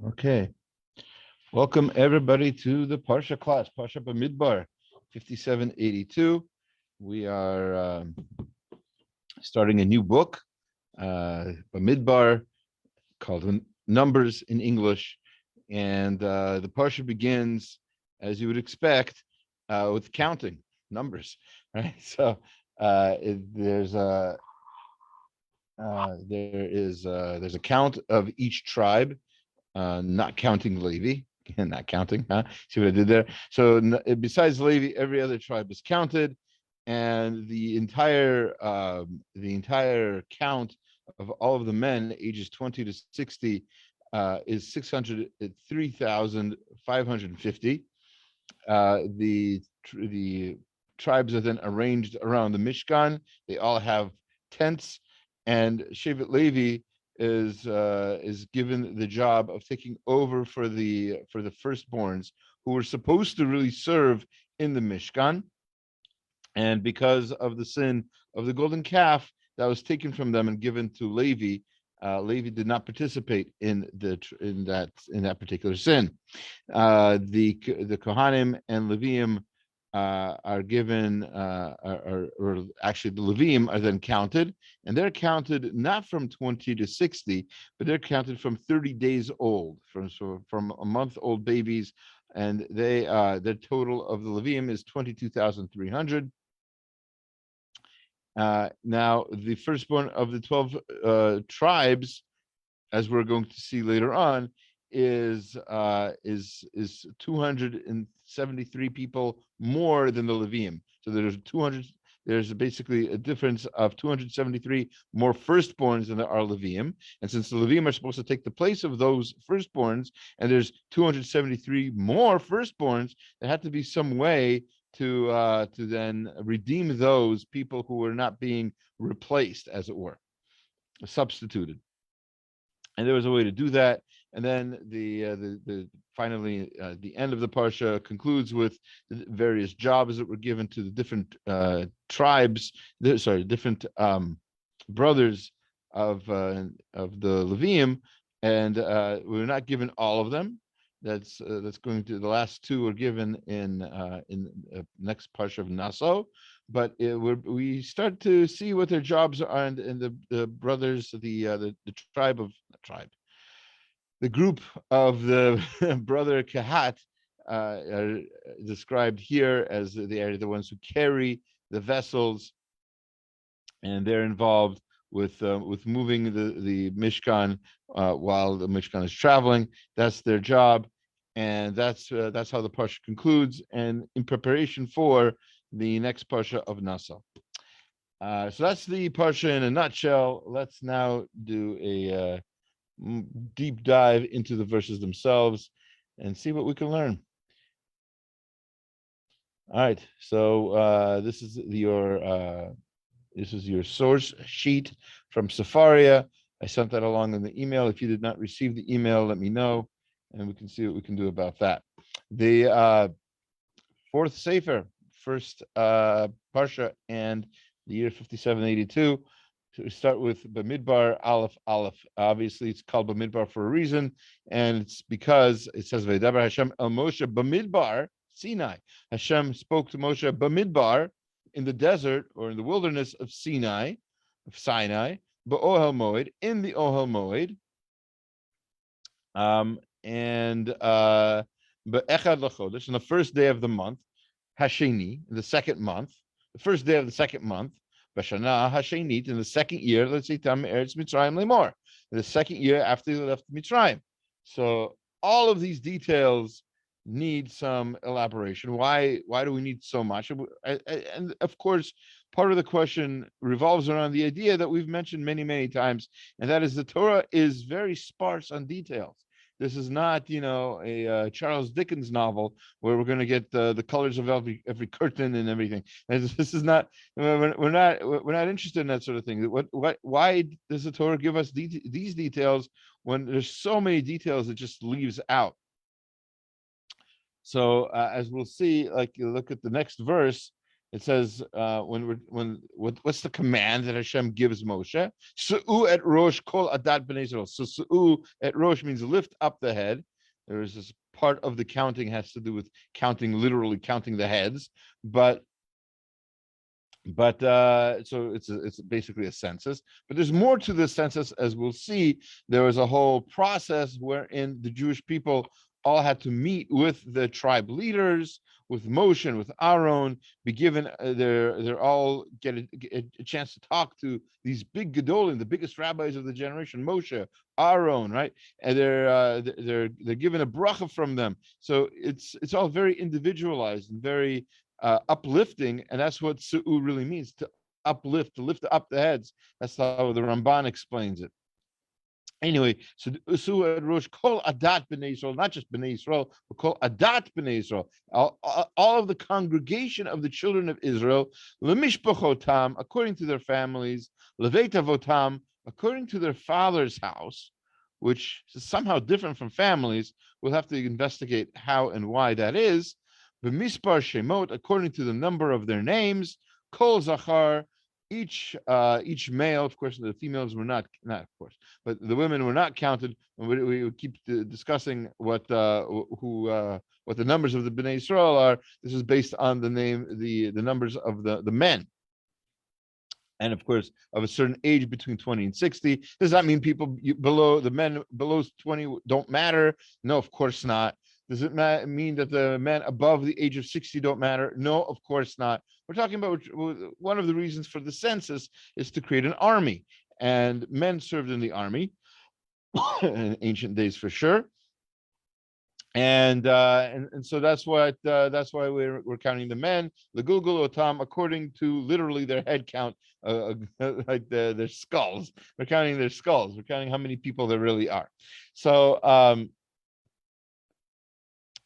Okay. Welcome everybody to the Parsha class, Parsha Bamidbar 5782. We are starting a new book, Bamidbar, called Numbers in English. And the Parsha begins, as you would expect, with counting numbers, right? So there's a count of each tribe, not counting Levi, not counting, huh? See what I did there? So besides Levi, every other tribe is counted, and the entire count of all of the men ages 20 to 60 is 603,550. The tribes are then arranged around the Mishkan. They all have tents, and Shevet Levi is given the job of taking over for the firstborns who were supposed to really serve in the Mishkan, and because of the sin of the golden calf that was taken from them and given to Levi, Levi did not participate in that particular sin. The Kohanim and Leviim are given, or actually the Leviim are then counted, and they're counted not from 20 to 60, but they're counted from 30 days old, from a month old babies, and the total of the Leviim is 22,300. Now, the firstborn of the 12 tribes, as we're going to see later on, is 273 people more than the Leviim. So there's basically a difference of 273 more firstborns than there are Leviim. And since the Leviim are supposed to take the place of those firstborns, and there's 273 more firstborns, there had to be some way to then redeem those people who were not being replaced, as it were, substituted. And there was a way to do that. And then finally the end of the parsha concludes with the various jobs that were given to the different tribes, different brothers of the Leviim, and we're not given all of them. That's going to, the last two are given in next parsha of Naso, but we start to see what their jobs are, and the brothers, the group of the brother Kahat are described here as the ones who carry the vessels, and they're involved with moving the Mishkan while the Mishkan is traveling. That's their job, and that's how the parsha concludes, and in preparation for the next parsha of Nasa. So that's the parsha in a nutshell. Let's now do a deep dive into the verses themselves and see what we can learn. All right, so this is your source sheet from Safaria. I sent that along in the email. If you did not receive the email, let me know, and we can see what we can do about that. The fourth Sefer, first Parsha, and the year 5782. So we start with Bamidbar Aleph Aleph. Obviously, it's called Bamidbar for a reason, and it's because it says Vaydaber Hashem el Moshe Bamidbar Sinai. Hashem spoke to Moshe Bamidbar, in the desert or in the wilderness of Sinai, Ba'ohel Moed, in the Ohel Moed, and Ba'echad Lachodesh, on the first day of the month, Hasheni, in the second month, the first day of the second month, Bashana Hashenit, in the second year, let's say Tam Eretz Mitzrayim Lemor, in the second year after they left Mitzrayim. So all of these details need some elaboration. Why do we need so much? And of course, part of the question revolves around the idea that we've mentioned many, many times, and that is the Torah is very sparse on details. This is not, a Charles Dickens novel where we're going to get the colors of every curtain and everything. This is not. We're not interested in that sort of thing. Why does the Torah give us these details when there's so many details it just leaves out? So as we'll see, like you look at the next verse, It says what's the command that Hashem gives Moshe? Su'u et rosh kol adat b'nei Israel. So su'u et rosh means lift up the head. There is this part of the counting has to do with counting, literally counting the heads, but so it's basically a census. But there's more to the census, as we'll see. There was a whole process wherein the Jewish people all had to meet with the tribe leaders, with Moshe and with Aaron, be given they're all get a chance to talk to these big gedolim, the biggest rabbis of the generation, Moshe, Aaron, right? And they're given a bracha from them. So it's all very individualized and very uplifting, and that's what su'u really means, to uplift, to lift up the heads. That's how the Ramban explains it. Anyway, so su'u et rosh kol adat b'nei Yisrael, not just b'nei Yisrael, but kol adat b'nei Yisrael, all of the congregation of the children of Israel, lemishpachotam, according to their families, leveit avotam, according to their father's house, which is somehow different from families. We'll have to investigate how and why that is. B'mispar shemot, according to the number of their names, kol zachar, each male. Of course, the females were not of course, but the women were not counted. And we would keep discussing what the numbers of the Bnei Israel are. This is based on the numbers of the men. And of course, of a certain age between 20 and 60. Does that mean people the men below 20 don't matter? No, of course not. Does it mean that the men above the age of 60 don't matter? No, of course not. We're talking about one of the reasons for the census is to create an army, and men served in the army in ancient days for sure. And so that's why we're counting the men, the Google Otam, according to literally their head count, like their skulls. We're counting their skulls. We're counting how many people there really are. So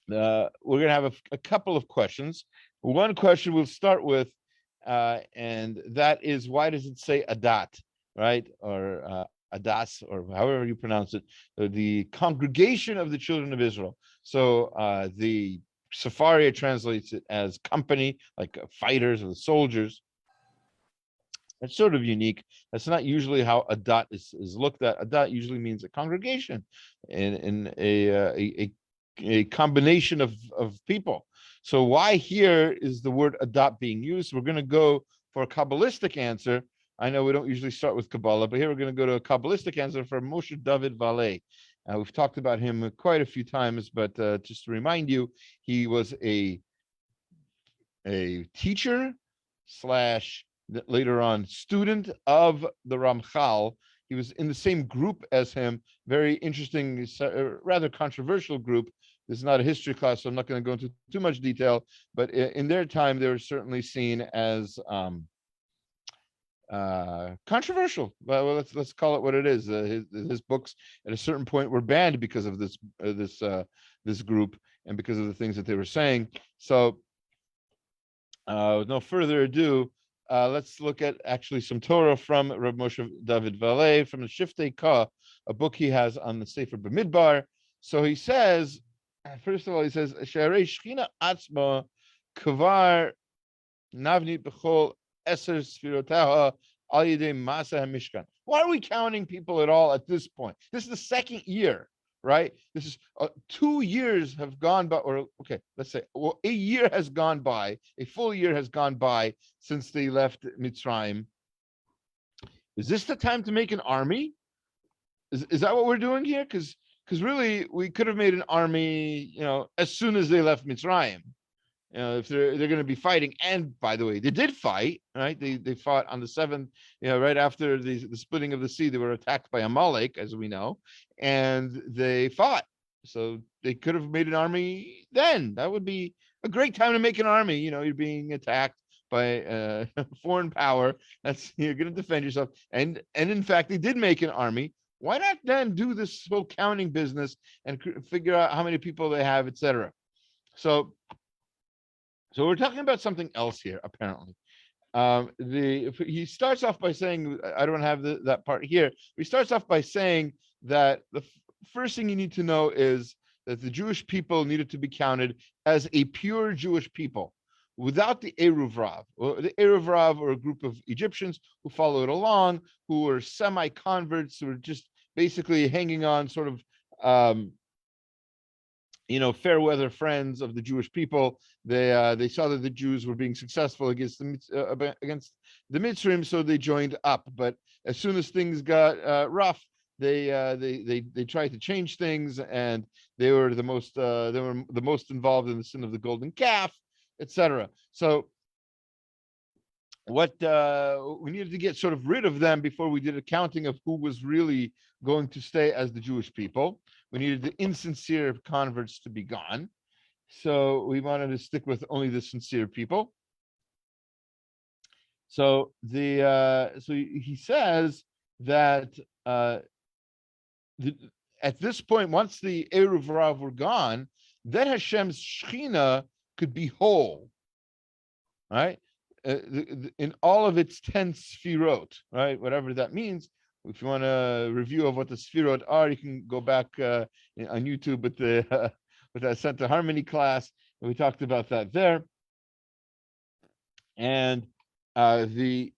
we're going to have a couple of questions. One question we'll start with, and that is, why does it say adat, right? Or adas, or however you pronounce it, the congregation of the children of Israel. So the Sepharia translates it as company, like fighters or the soldiers. It's sort of unique. That's not usually how adat is looked at. Adat usually means a congregation in a combination of people. So why here is the word adat being used? We're going to go for a Kabbalistic answer. I know we don't usually start with Kabbalah, but here we're going to go to a Kabbalistic answer from Moshe David Valeh. We've talked about him quite a few times, but just to remind you, he was a teacher / later on student of the Ramchal. He was in the same group as him. Very interesting, rather controversial group. This is not a history class, so I'm not going to go into too much detail. But in their time, they were certainly seen as controversial. Well, let's call it what it is. His books at a certain point were banned because of this group and because of the things that they were saying. So, with no further ado, let's look at actually some Torah from Rav Moshe David Valeh from the Shiftei Ka, a book he has on the Sefer Bamidbar. So he says, first of all, he says, Sharei Shechina Atzma Kvar Navnit B'chol Eser Sfirotaha Al Yidei Masa HaMishkan. Why are we counting people at all at this point? This is the second year, right? This is 2 years have gone by, or okay, let's say a year has gone by, a full year has gone by since they left Mitzrayim. Is this the time to make an army? Is that what we're doing here? Because really we could have made an army, as soon as they left Mitzrayim. If they're going to be fighting, and by the way, they did fight, right? They fought on the 7th, right after the splitting of the sea. They were attacked by Amalek, as we know, and they fought. So they could have made an army then. That would be a great time to make an army. You're being attacked by a foreign power. You're going to defend yourself, and in fact, they did make an army. Why not then do this whole counting business and figure out how many people they have, etc. So we're talking about something else here, apparently. He starts off by saying, I don't have that part here. He starts off by saying that the first thing you need to know is that the Jewish people needed to be counted as a pure Jewish people. without the Eruv Rav. Or the Eruv Rav or a group of Egyptians who followed along, who were semi-converts, who were just basically hanging on, sort of, fair weather friends of the Jewish people. They saw that the Jews were being successful against the Mitzrayim, so they joined up. But as soon as things got rough, they tried to change things, and they were the most involved in the sin of the golden calf, etc. So what we needed to get sort of rid of them before we did a counting of who was really going to stay as the Jewish people. We needed the insincere converts to be gone. So we wanted to stick with only the sincere people. So he says that at this point, once the Eruv Rav were gone, then Hashem's Shechina could be whole, right? In all of its 10 sfirot, right? Whatever that means. If you want a review of what the sfirot are, you can go back on YouTube with the Center Harmony class, and we talked about that there. And this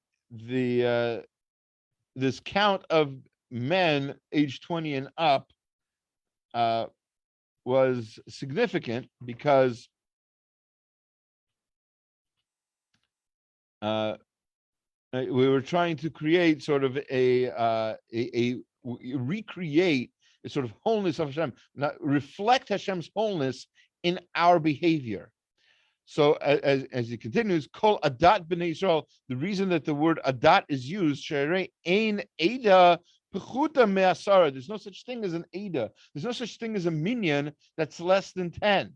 count of men age 20 and up was significant because we were trying to create sort of recreate a sort of wholeness of Hashem, not reflect Hashem's wholeness in our behavior. So as he continues, kol adat b'nei Yisrael, the reason that the word adat is used, sherei ein eda pechuta me'asara. There's no such thing as an eda. There's no such thing as a minyan that's less than 10.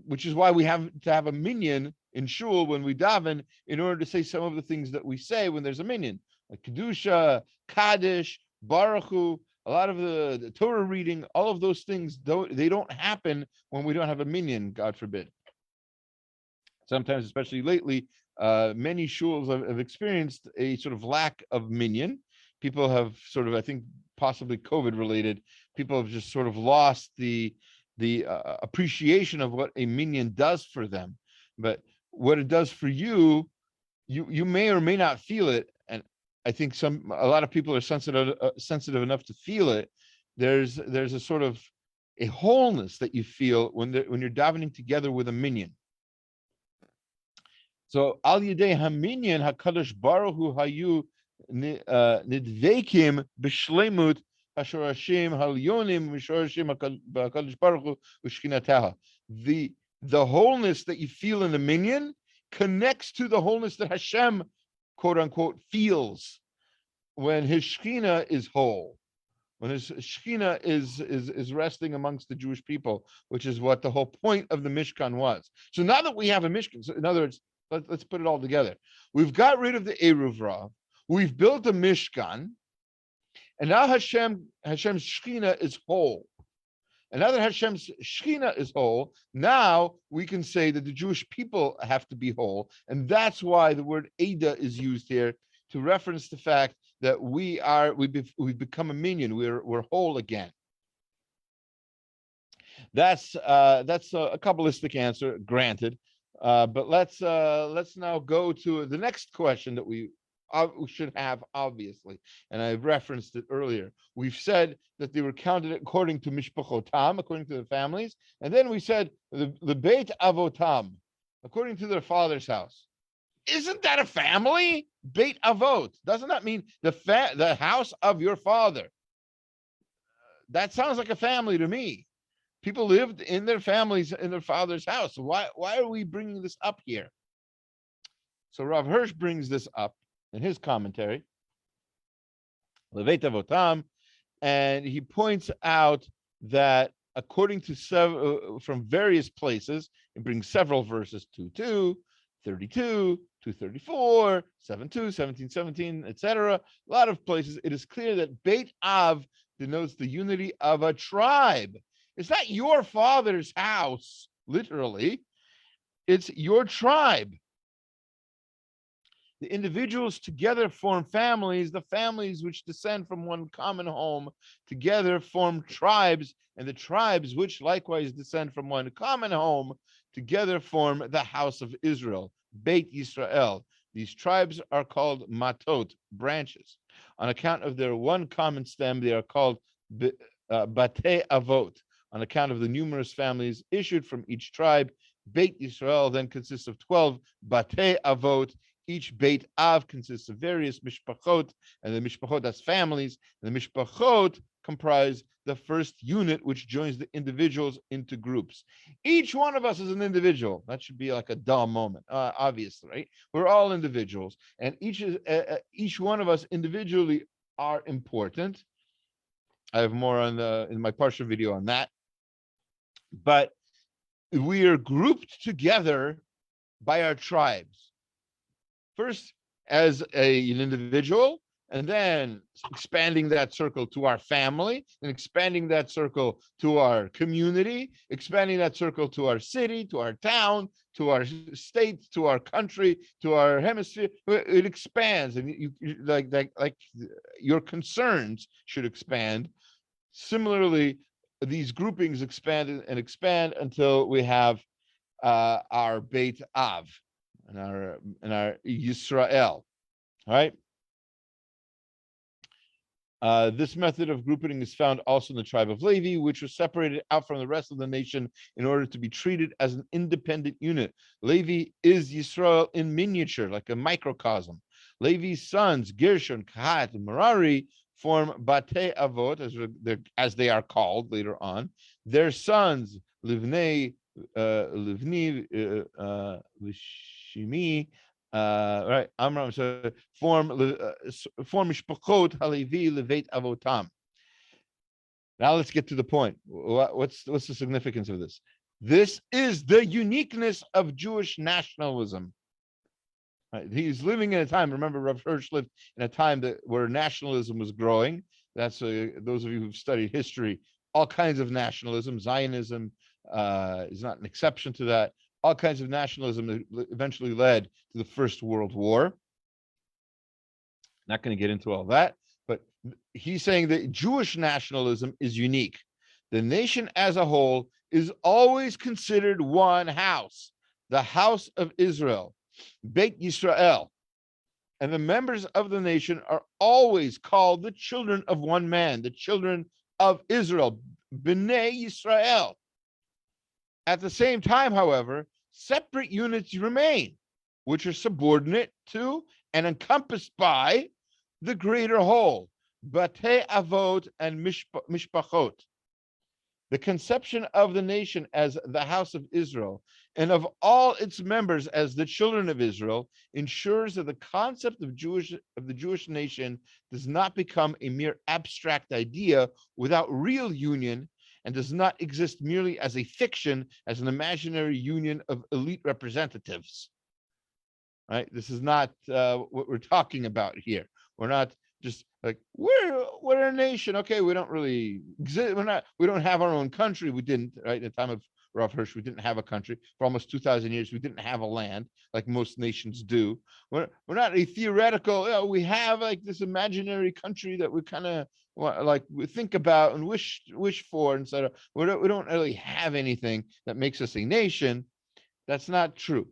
Which is why we have to have a minyan in shul when we daven in order to say some of the things that we say when there's a minyan, like kedusha, kaddish, baruch hu. A lot of the Torah reading, all of those things don't happen when we don't have a minyan, God forbid. Sometimes, especially lately, many shuls have experienced a sort of lack of minyan. People have sort of, I think, possibly COVID related, people have just sort of lost the appreciation of what a minyan does for them. But what it does for you may or may not feel it, and I think a lot of people are sensitive enough to feel it. There's a sort of a wholeness that you feel when you're davening together with a minyan. So al yidei haminyan hakadosh baruch hu hayu nidvekim b'shlemut hashorashim halyonim v'shorashim hakadosh baruch hu u'shchinataha. The wholeness that you feel in the minyan connects to the wholeness that Hashem, quote unquote, feels when his Shekhinah is whole, when his Shekhinah is resting amongst the Jewish people, which is what the whole point of the Mishkan was. So now that we have a Mishkan, so in other words, let's put it all together. We've got rid of the Eruv Rav, we've built a Mishkan, and now Hashem's Shekhinah is whole. And now that Hashem's Shekhinah is whole, now we can say that the Jewish people have to be whole. And that's why the word Ada is used here to reference the fact that we've become a minyan, we're whole again. That's a Kabbalistic answer, granted. But let's now go to the next question that we should have, obviously, and I referenced it earlier. We've said that they were counted according to mishpachotam, according to the families, and then we said the beit avotam, according to their father's house. Isn't that a family? Beit avot, doesn't that mean the house of your father? That sounds like a family to me. People lived in their families in their father's house. Why are we bringing this up here? So Rav Hirsch brings this up in his commentary, Leveit avotam, and he points out that according to from various places, it brings several verses, 2:2, 32, 2:34, 7:2, 17:17, etc. A lot of places, it is clear that Beit Av denotes the unity of a tribe. It's not your father's house, literally. It's your tribe. The individuals together form families. The families which descend from one common home together form tribes, and the tribes which likewise descend from one common home together form the house of Israel, Beit Yisrael. These tribes are called matot, branches. On account of their one common stem, they are called batei avot. On account of the numerous families issued from each tribe, Beit Yisrael then consists of 12 batei avot. Each Beit Av consists of various mishpachot, and the mishpachot, that's families, and the mishpachot comprise the first unit, which joins the individuals into groups. Each one of us is an individual. That should be like a dull moment, obviously, right? We're all individuals, and each one of us individually are important. I have more on in my partial video on that, but we are grouped together by our tribes. First, as an individual, and then expanding that circle to our family, and expanding that circle to our community, expanding that circle to our city, to our town, to our state, to our country, to our hemisphere. It expands, and you like your concerns should expand. Similarly, these groupings expand and expand until we have our Beit Av and our Yisrael. All right. This method of grouping is found also in the tribe of Levi, which was separated out from the rest of the nation in order to be treated as an independent unit. Levi is Yisrael in miniature, like a microcosm. Levi's sons, Gershon, Kahat, and Merari, form Batei Avot, as they are called later on. Their sons, Livni, Lishimi, right, Amram, so form Mishpachot Halevi Leveit Avotam. Now let's get to the point. What's the significance of this? This is the uniqueness of Jewish nationalism. Right? He's living in a time, remember, Rav Hirsch lived in a time where nationalism was growing. That's those of you who've studied history, all kinds of nationalism. Zionism is not an exception to that. All kinds of nationalism that eventually led to the First World War. Not going to get into all that, but he's saying that Jewish nationalism is unique. The nation as a whole is always considered one house, the house of Israel, Beit Yisrael. And the members of the nation are always called the children of one man, the children of Israel, Bnei Yisrael. At the same time, however, separate units remain, which are subordinate to and encompassed by the greater whole, Batei Avot and Mishpachot. The conception of the nation as the house of Israel and of all its members as the children of Israel ensures that the concept of the Jewish nation does not become a mere abstract idea without real union, and does not exist merely as a fiction, as an imaginary union of elite representatives. Right? This is not what we're talking about here. We're not just like we're a nation. Okay, we don't really exist. We don't have our own country. We didn't, right? At the time of Rav Hirsch, we didn't have a country. For almost 2,000 years, we didn't have a land like most nations do. We're not a theoretical, we have like this imaginary country that we kind of like we think about and wish for, and so we don't really have anything that makes us a nation. That's not true.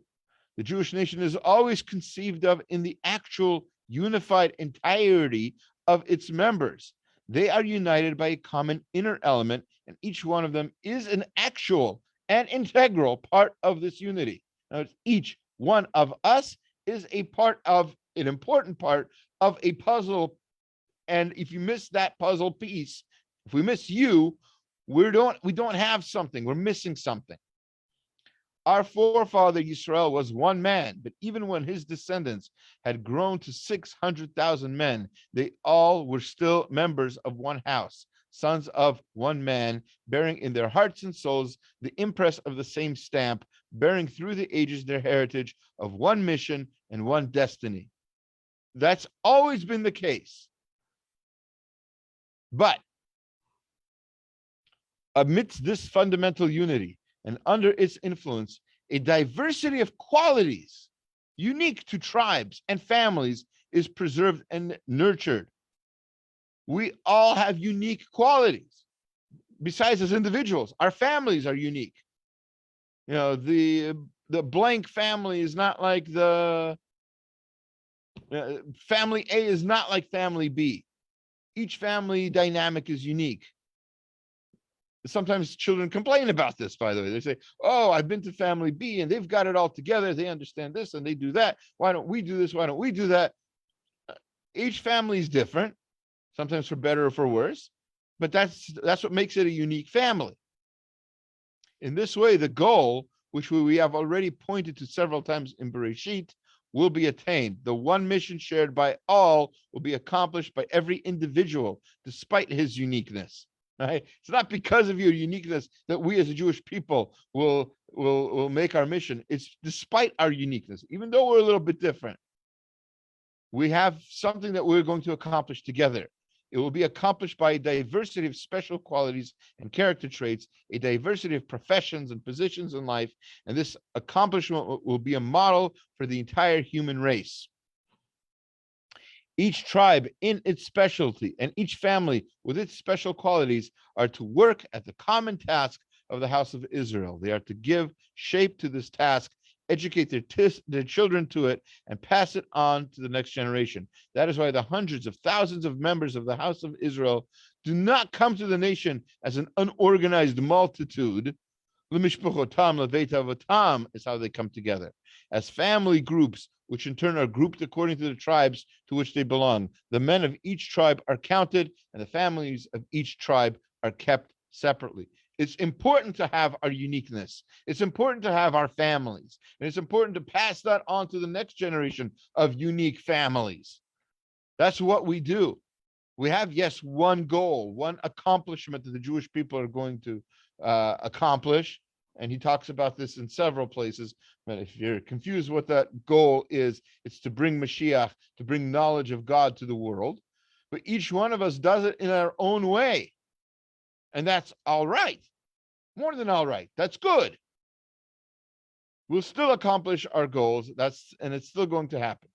The Jewish nation is always conceived of in the actual unified entirety of its members. They are united by a common inner element, and each one of them is an actual and integral part of this unity. Now, each one of us is an important part of a puzzle. And if you miss that puzzle piece, if we miss you, we don't have something. We're missing something. Our forefather Yisrael was one man, but even when his descendants had grown to 600,000 men, they all were still members of one house, sons of one man, bearing in their hearts and souls the impress of the same stamp, bearing through the ages their heritage of one mission and one destiny. That's always been the case. But amidst this fundamental unity and under its influence, a diversity of qualities unique to tribes and families is preserved and nurtured. We all have unique qualities. Besides, as individuals, our families are unique. The blank family is not like the family A is not like family B. Each family dynamic is unique. Sometimes children complain about this, by the way. They say, oh, I've been to family B and they've got it all together. They understand this and they do that. Why don't we do this? Why don't we do that? Each family is different, sometimes for better or for worse, but that's what makes it a unique family. In this way, the goal, which we have already pointed to several times in Bereshit, will be attained. The one mission shared by all will be accomplished by every individual, despite his uniqueness. Right? It's not because of your uniqueness that we as a Jewish people will make our mission. It's despite our uniqueness, even though we're a little bit different. We have something that we're going to accomplish together. It will be accomplished by a diversity of special qualities and character traits, a diversity of professions and positions in life, and this accomplishment will be a model for the entire human race. Each tribe in its specialty and each family with its special qualities are to work at the common task of the house of Israel. They are to give shape to this task, educate their children to it, and pass it on to the next generation. That is why the hundreds of thousands of members of the house of Israel do not come to the nation as an unorganized multitude. Lemishpochotam, beit avotam is how they come together, as family groups, which in turn are grouped according to the tribes to which they belong. The men of each tribe are counted, and the families of each tribe are kept separately. It's important to have our uniqueness. It's important to have our families. And it's important to pass that on to the next generation of unique families. That's what we do. We have, yes, one goal, one accomplishment that the Jewish people are going to accomplish. And he talks about this in several places. But if you're confused what that goal is, it's to bring Mashiach, to bring knowledge of God to the world. But each one of us does it in our own way. And that's all right. More than all right. That's good. We'll still accomplish our goals. And it's still going to happen.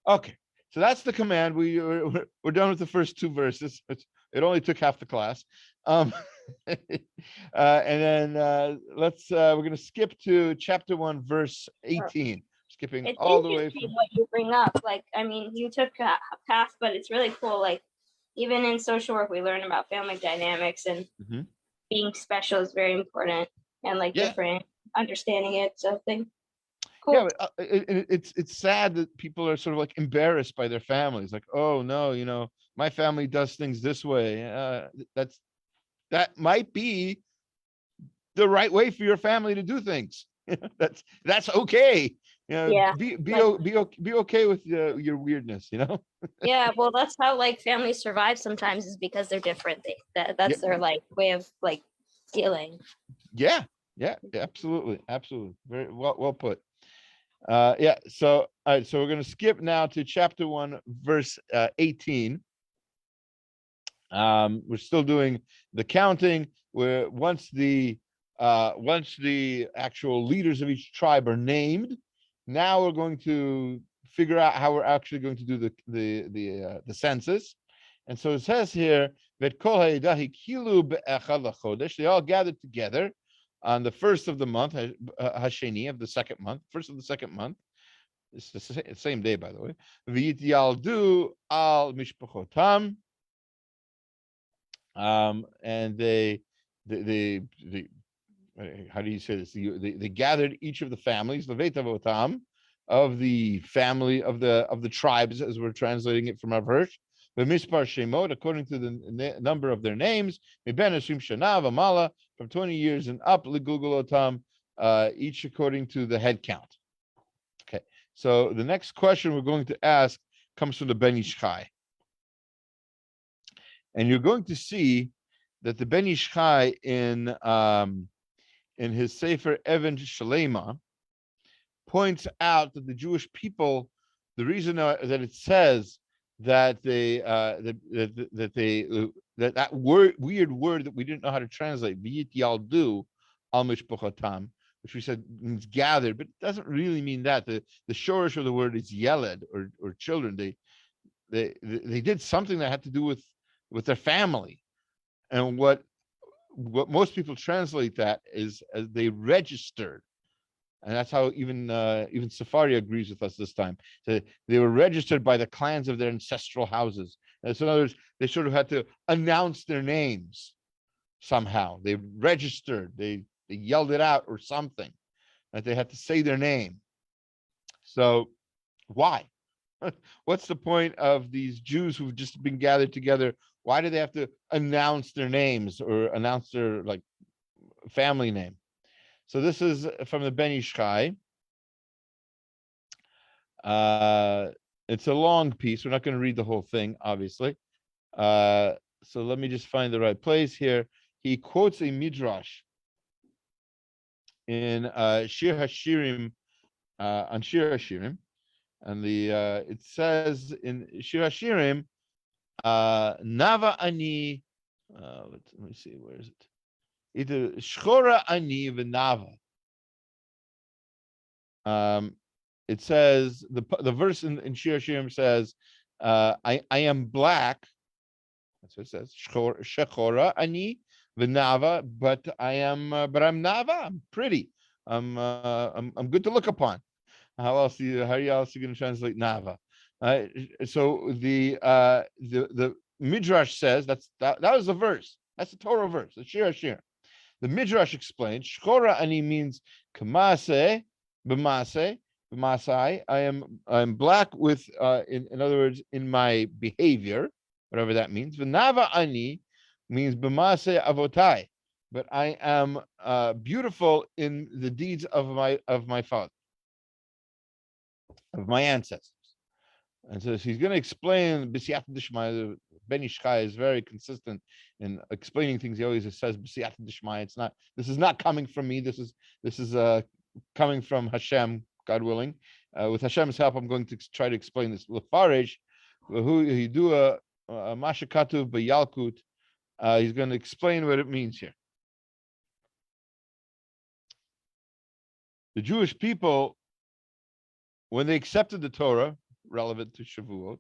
Okay. So that's the command. We're done with the first two verses. It only took half the class. And then we're going to skip to chapter 1, verse 18. Skipping it's all the way from what you bring up. Like, I mean, you took a path, but it's really cool. Like, even in social work, we learn about family dynamics, and being special is very important, and like different, understanding it. So cool. Yeah, but, it's sad that people are sort of like embarrassed by their families. Like, oh no, my family does things this way. That might be the right way for your family to do things. That's okay. Be okay with your weirdness. Yeah, well, that's how like families survive sometimes, is because they're different. That's their like way of like dealing. Yeah, absolutely. Very well put. So all right, so we're going to skip now to chapter 1, verse 18. We're still doing the counting, where once the actual leaders of each tribe are named, now we're going to figure out how we're actually going to do the census. And so it says here that they all gathered together on the first of the month, Hasheni of the second month, first of the second month. It's the same day, by the way. V'yityaldu al mishpachotam. And they how do you say this? They gathered each of the families, the beit avotam, of the family of the tribes, as we're translating it from our verse. The mispar shemot, according to the number of their names, miben ashim shana v'mala, from 20 years and up, ligulgulotam, each according to the head count. Okay, so the next question we're going to ask comes from the Ben Ish Chai. And you're going to see that the Ben Ish Chai in his Sefer Even Shalema points out that the Jewish people, the reason that it says that that weird word that we didn't know how to translate, v'yit yaldu al mishpachotam, which we said means gathered, but it doesn't really mean that. The shorish of the word is yeled, or children. They did something that had to do with their family. And what what most people translate that is as they registered. And that's how even Safari agrees with us this time. So they were registered by the clans of their ancestral houses. And so in other words, they sort of had to announce their names somehow. They registered, they yelled it out or something, that they had to say their name. So why? What's the point of these Jews who've just been gathered together? Why do they have to announce their names or announce their like family name? So this is from the Ben Ish Chai. It's a long piece. We're not going to read the whole thing, obviously. So let me just find the right place here. He quotes a midrash in Shir Hashirim, on Shir Hashirim, and it says in Shir Hashirim, Nava ani. Let me see, where is it? Either Shchora ani v'Nava. It says the verse in Shir Hashirim says, I am black. That's what it says. Shechora ani v'Nava, but I'm Nava. I'm pretty. I'm good to look upon. How else are you going to translate Nava? So the Midrash says that was the verse. That's the Torah verse. The Shir Hashirim. The Midrash explains Shchora ani means kamase, b'masei, b'masai. I'm black with in other words in my behavior, whatever that means. V'nava ani means b'masei avotai, but I am beautiful in the deeds of my father, of my ancestors. And so he's going to explain B'siyata D'Shmaya. Ben Ish Chai is very consistent in explaining things. He always says B'siyata D'Shmaya. This is not coming from me. This is coming from Hashem, God willing. With Hashem's help, I'm going to try to explain this. Lefarij, who he do a mashakatu b'yalkut. He's going to explain what it means here. The Jewish people, when they accepted the Torah, relevant to Shavuot,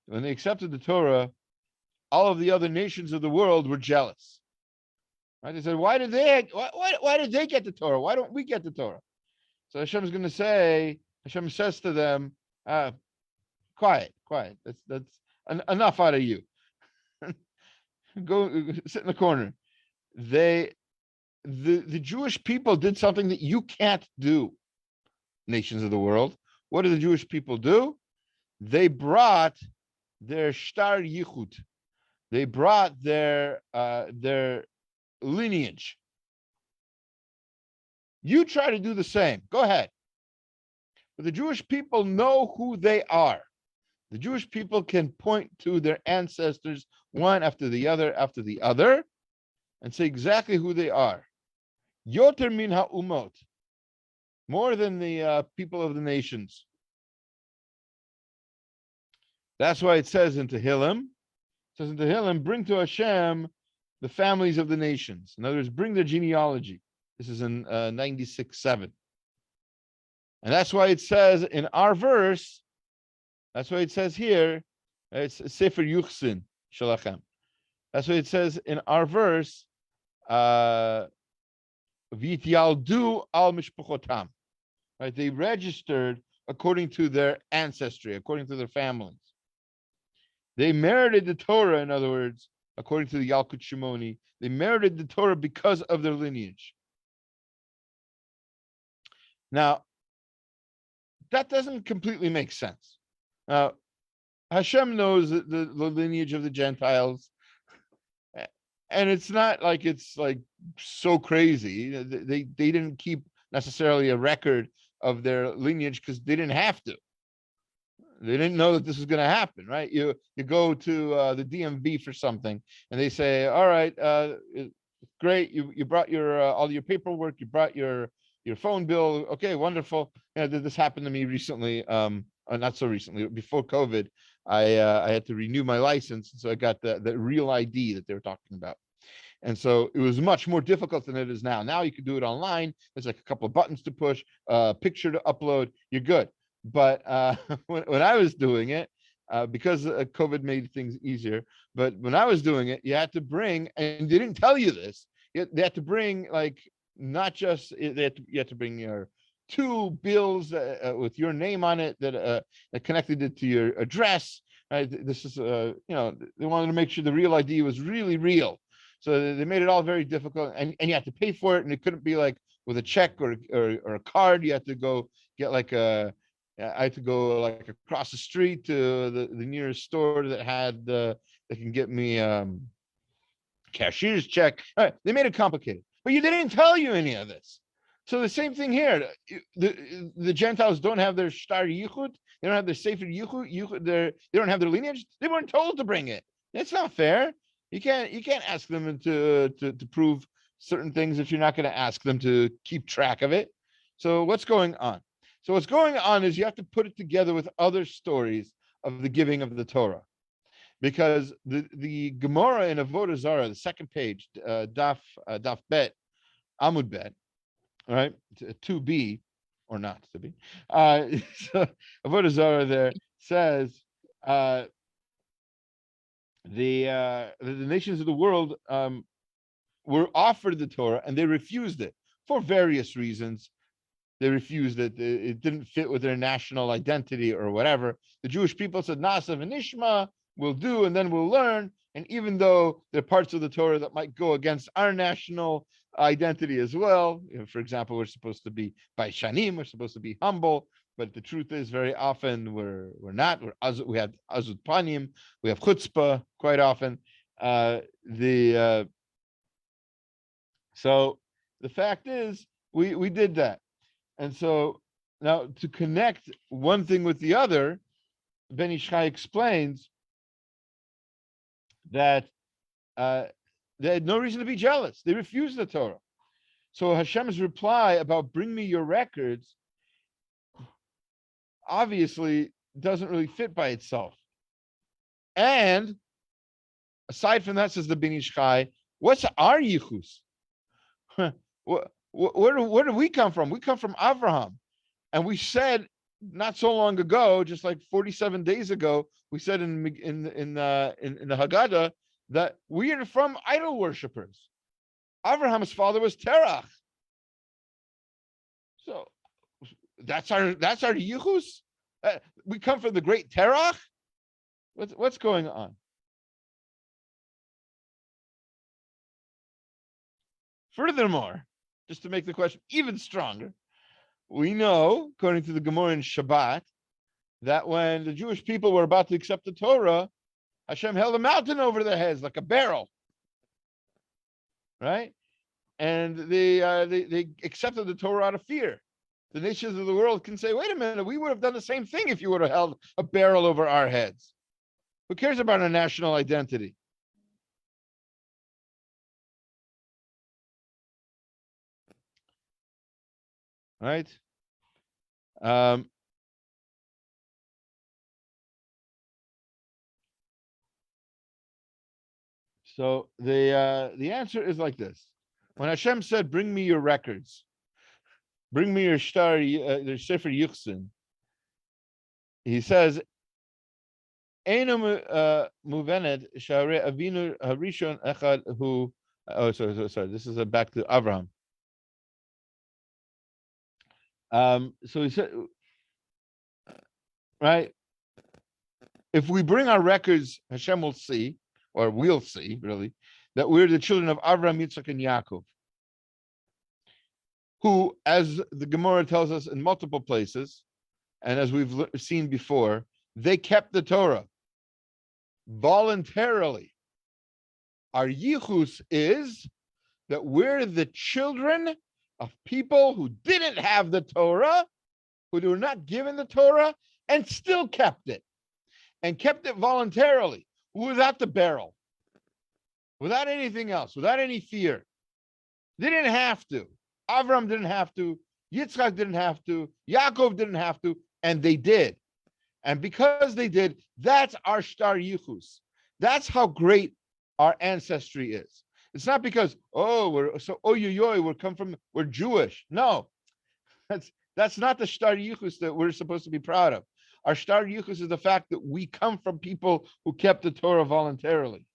when they accepted the Torah, all of the other nations of the world were jealous. Right? They said, why did they get the Torah? Why don't we get the Torah? So Hashem is going to say, Hashem says to them, quiet. That's enough out of you. Go sit in the corner. The Jewish people did something that you can't do, nations of the world. What did the Jewish people do? They brought their shtar yichud. They brought their lineage. You try to do the same. Go ahead. But the Jewish people know who they are. The Jewish people can point to their ancestors one after the other, and say exactly who they are. Yoter min ha'umot, more than the people of the nations. That's why it says in Tehillim, bring to Hashem the families of the nations. In other words, bring their genealogy. This is in 96:7. And that's why it says in our verse, that's why it says here, it's Sefer Yuchsin Shalachem. That's why it says in our verse, V'yityaldu al mishpachotam. Right? They registered according to their ancestry, according to their families. They merited the Torah, in other words, according to the Yalkut Shimoni, they merited the Torah because of their lineage. Now, that doesn't completely make sense. Now, Hashem knows the lineage of the Gentiles, and it's not like it's like so crazy. They didn't keep necessarily a record of their lineage because they didn't have to. They didn't know that this was going to happen, right? You go to the DMV for something, and they say, "All right, great, you brought your all your paperwork, you brought your phone bill. Okay, wonderful. This happened to me recently, not so recently, before COVID. I had to renew my license, so I got the real ID that they were talking about." And so it was much more difficult than it is now. Now you can do it online. There's like a couple of buttons to push, a picture to upload. You're good. But when I was doing it, because COVID made things easier, but when I was doing it, you had to bring, and they didn't tell you this, they had to bring like not just you had to bring your 2 bills with your name on it that connected it to your address. Right? This is they wanted to make sure the real ID was really real, so they made it all very difficult, and you had to pay for it, and it couldn't be like with a check or a card. You had to go get like I had to go like across the street to the nearest store that had that can get me cashier's check. All right, they made it complicated, but they didn't tell you any of this. So the same thing here. The Gentiles don't have their shtar yichud. They don't have their sefer yichud. They don't have their lineage. They weren't told to bring it. That's not fair. You can't ask them to prove certain things if you're not going to ask them to keep track of it. So what's going on? So what's going on is you have to put it together with other stories of the giving of the Torah, because the Gemara in Avodah Zarah, the second page, daf bet, Amud bet, all right, 2b or not to be. So Avodah Zarah there says the nations of the world were offered the Torah and they refused it for various reasons. They refused it. It didn't fit with their national identity or whatever. The Jewish people said, Nasa v'nishma, we'll do, and then we'll learn. And even though there are parts of the Torah that might go against our national identity as well, for example, we're supposed to be baishanim, we're supposed to be humble, but the truth is very often we're not. We have azut panim, we have chutzpah quite often. So the fact is we did that. And so now to connect one thing with the other, Ben Ish Chai explains that they had no reason to be jealous. They refused the Torah. So Hashem's reply about bring me your records obviously doesn't really fit by itself. And aside from that, says the Ben Ish Chai, what's our yichus? Where do we come from? We come from Avraham. And we said not so long ago, just like 47 days ago, we said in the Haggadah that we are from idol worshippers. Abraham's father was Terach. So that's our yichus. We come from the great Terach. What's going on? Furthermore, just to make the question even stronger, we know, according to the Gemara in Shabbat, that when the Jewish people were about to accept the Torah, Hashem held a mountain over their heads like a barrel, right? And they accepted the Torah out of fear. The nations of the world can say, wait a minute, we would have done the same thing if you would have held a barrel over our heads. Who cares about our national identity? Right? So the answer is like this. When Hashem said, bring me your records, bring me your shtar, your sefer yuchsin, he says, Eino muvenet share avinu harishon echad hu. Oh, sorry. This is back to Avraham. So he said, right? If we bring our records, Hashem will see, or we'll see, really, that we're the children of Avraham, Yitzchak, and Yaakov, who, as the Gemara tells us in multiple places, and as we've seen before, they kept the Torah voluntarily. Our yichus is that we're the children of people who didn't have the Torah, who were not given the Torah, and still kept it, and kept it voluntarily, without the barrel, without anything else, without any fear. They didn't have to. Avram didn't have to. Yitzchak didn't have to. Yaakov didn't have to, and they did. And because they did, that's our shtar yichus. That's how great our ancestry is. It's not because, we're Jewish. No, that's not the shtar yichus that we're supposed to be proud of. Our shtar yichus is the fact that we come from people who kept the Torah voluntarily.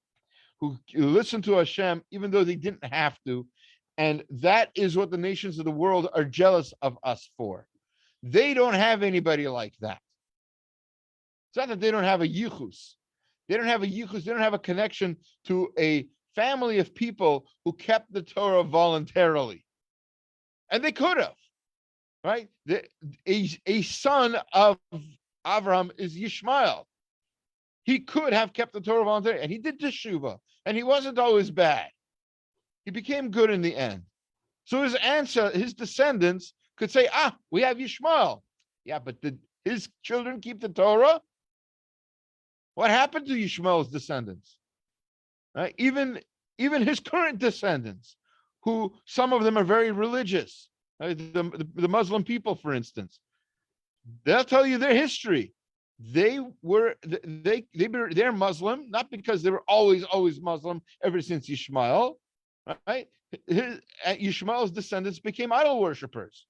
who listened to Hashem even though they didn't have to. And that is what the nations of the world are jealous of us for. They don't have anybody like that. It's not that they don't have a yichus. They don't have a yichus. They don't have a connection to a family of people who kept the Torah voluntarily. And they could have, right? A son of Avraham is Yishmael. He could have kept the Torah voluntarily, and he did teshuvah, and he wasn't always bad. He became good in the end. So his descendants could say, we have Yishmael. Yeah, but did his children keep the Torah? What happened to Yishmael's descendants? Right? Even his current descendants, who some of them are very religious, right? The Muslim people, for instance, they'll tell you their history. They're Muslim, not because they were always Muslim ever since Yishmael, right? Yishmael's descendants became idol worshippers.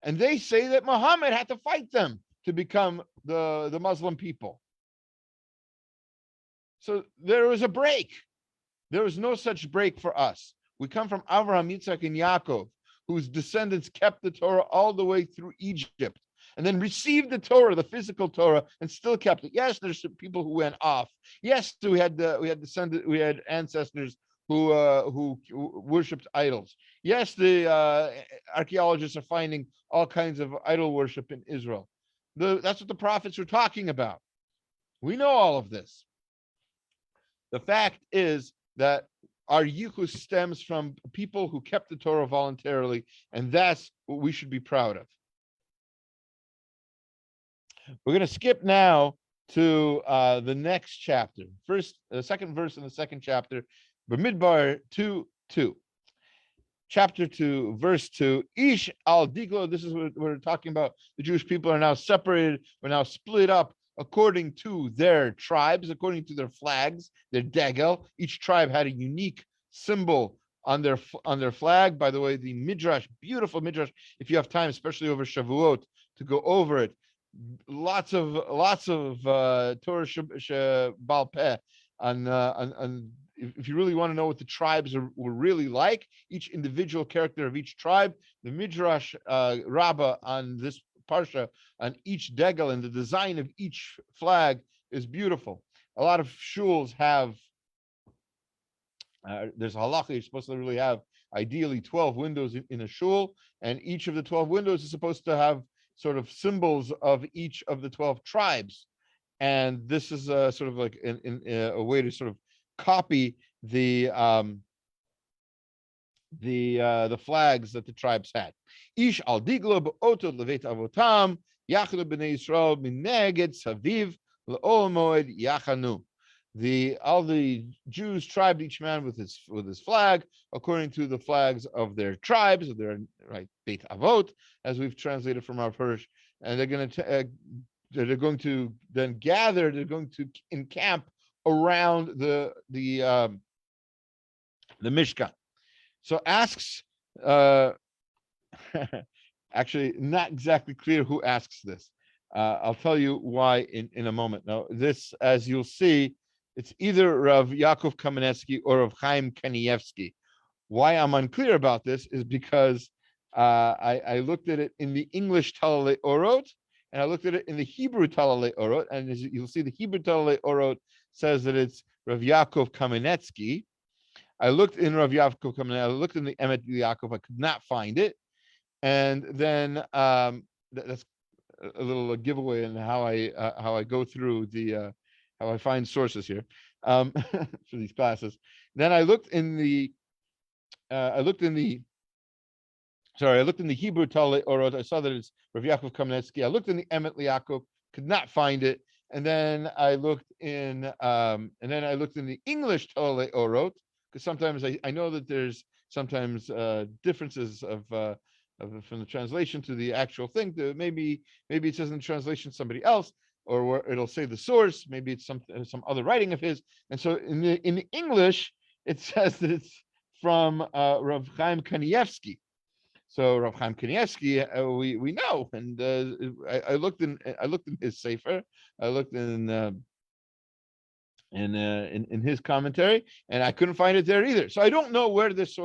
And they say that Muhammad had to fight them to become the Muslim people. So there was a break. There was no such break for us. We come from Avraham, Yitzhak, and Yaakov, whose descendants kept the Torah all the way through Egypt, and then received the Torah, the physical Torah, and still kept it. Yes, there's some people who went off. Yes, we had ancestors who worshipped idols. Yes, the archaeologists are finding all kinds of idol worship in Israel. That's what the prophets were talking about. We know all of this. The fact is that our yichus stems from people who kept the Torah voluntarily, and that's what we should be proud of. We're going to skip now to the next chapter. The second verse in the second chapter, Bamidbar 2:2. Chapter 2, verse 2. Ish al diglo. This is what we're talking about. The Jewish people are now separated. We're now split up according to their tribes, according to their flags, their degel. Each tribe had a unique symbol on their flag. By the way, the midrash, beautiful midrash. If you have time, especially over Shavuot, to go over it, lots of Torah Baal Peh on if you really want to know what the tribes were really like, each individual character of each tribe, the midrash rabbah on this parsha, on each degel and the design of each flag is beautiful. A lot of shuls have there's a halacha, you're supposed to really have ideally 12 windows in a shul, and each of the 12 windows is supposed to have sort of symbols of each of the 12 tribes. And this is sort of like a way to sort of copy the flags that the tribes had. Ish al diglo ba'otod levet avotam yachadu b'nei Yisrael mineged saviv le'ol moed yachanu. All the Jews tribed each man with his flag according to the flags of their tribes, of their beit avot, as we've translated from our Purish, and they're going to then gather. They're going to encamp around the Mishkan. So asks, actually not exactly clear who asks this. I'll tell you why in a moment. Now, this, as you'll see, it's either Rav Yaakov Kamenetsky or Rav Chaim Kanievsky. Why I'm unclear about this is because I looked at it in the English Talalei Orot, and I looked at it in the Hebrew Talalei Orot, and as you'll see, the Hebrew Talalei Orot says that it's Rav Yaakov Kamenetsky. I looked in Rav Yaakov Kamenetsky, I looked in the Emet Yaakov, I could not find it. And then that's a little giveaway in how I go through how I find sources here for these classes. Then I looked in the Hebrew Talei Orot. I saw that it's Rav Yaakov Kamenetsky. I looked in the Emet Yaakov, could not find it. And then I looked in the English Talei Orot, because sometimes I know that there's sometimes differences of from the translation to the actual thing. Maybe it says in the translation somebody else, or where it'll say the source. Maybe it's some other writing of his. And so in the English, it says that it's from Rav Chaim Kanievsky. So Rav Chaim Kanievsky, we know, and I looked in his sefer. I looked in in his commentary, and I couldn't find it there either. So I don't know where this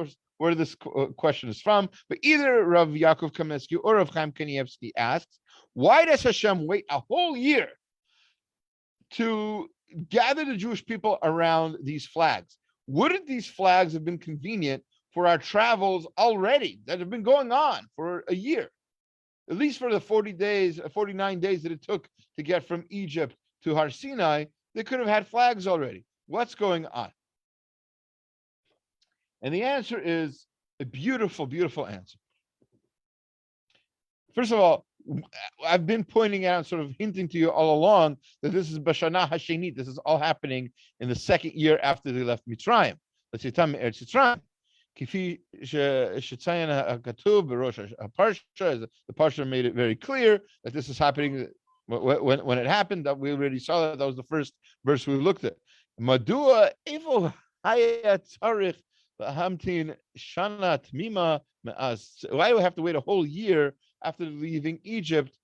question is from, but either Rav Yaakov Kamensky or Rav Chaim Kanievsky asks, why does Hashem wait a whole year to gather the Jewish people around these flags? Wouldn't these flags have been convenient for our travels already that have been going on for a year? At least for the 49 days that it took to get from Egypt to Har Sinai, they could have had flags already. What's going on? And the answer is a beautiful, beautiful answer. First of all, I've been pointing out, sort of hinting to you all along, that this is Bashana Hashenit. This is all happening in the second year after they left Mitzrayim. Let's say Eretz Mitzrayim. Kifi Shetzayin HaKatuv B'Rosh HaParsha. The Parsha made it very clear that this is happening when it happened. That we already saw that. That was the first verse we looked at. Madua Evo Haya Tzarich Hamtin Shana Tmima Me'as. Why do we have to wait a whole year after leaving Egypt?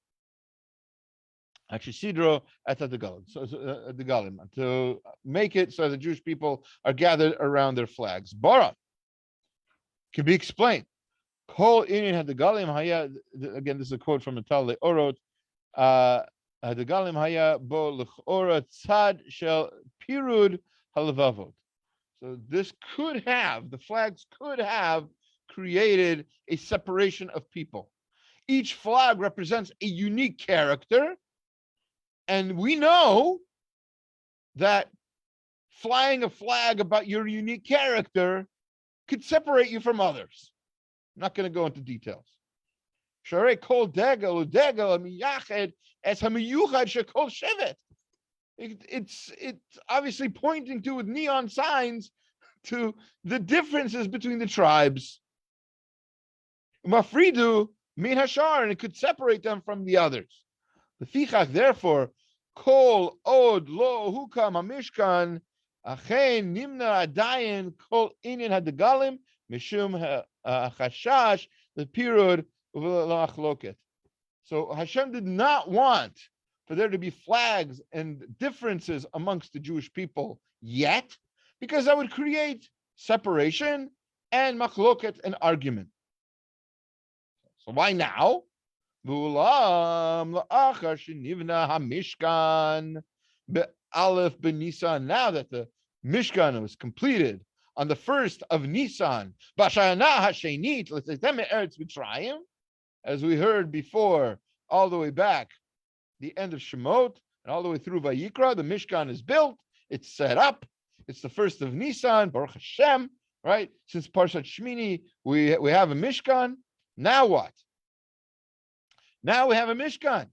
Actually, Sidro at the Galim, to make it so the Jewish people are gathered around their flags. Bara can be explained. Kol Inyan had the Galim Haya. Again, this is a quote from the Tal Orot. The Galim Haya Bo L'Chora Tzad Shel Pirud Halavavot. So this could have, the flags could have created a separation of people. Each flag represents a unique character, and we know that flying a flag about your unique character could separate you from others. I'm not going to go into details. It's obviously pointing to, with neon signs, to the differences between the tribes. Mafridu min hashar, and it could separate them from the others. The fichach, therefore, kol od lo hukam hamishkan achen nimna adayin kol inyan hadegalim mishum chashash the pirud v'lachloket. So Hashem did not want for there to be flags and differences amongst the Jewish people yet, because that would create separation and machloket, and argument. So why now? Now that the Mishkan was completed on the 1st of Nisan, as we heard before, all the way back, the end of Shemot, and all the way through Vayikra, the Mishkan is built, it's set up, it's the 1st of Nisan, Baruch Hashem, right? Since Parshat Shmini, we have a Mishkan. Now what? Now we have a Mishkan.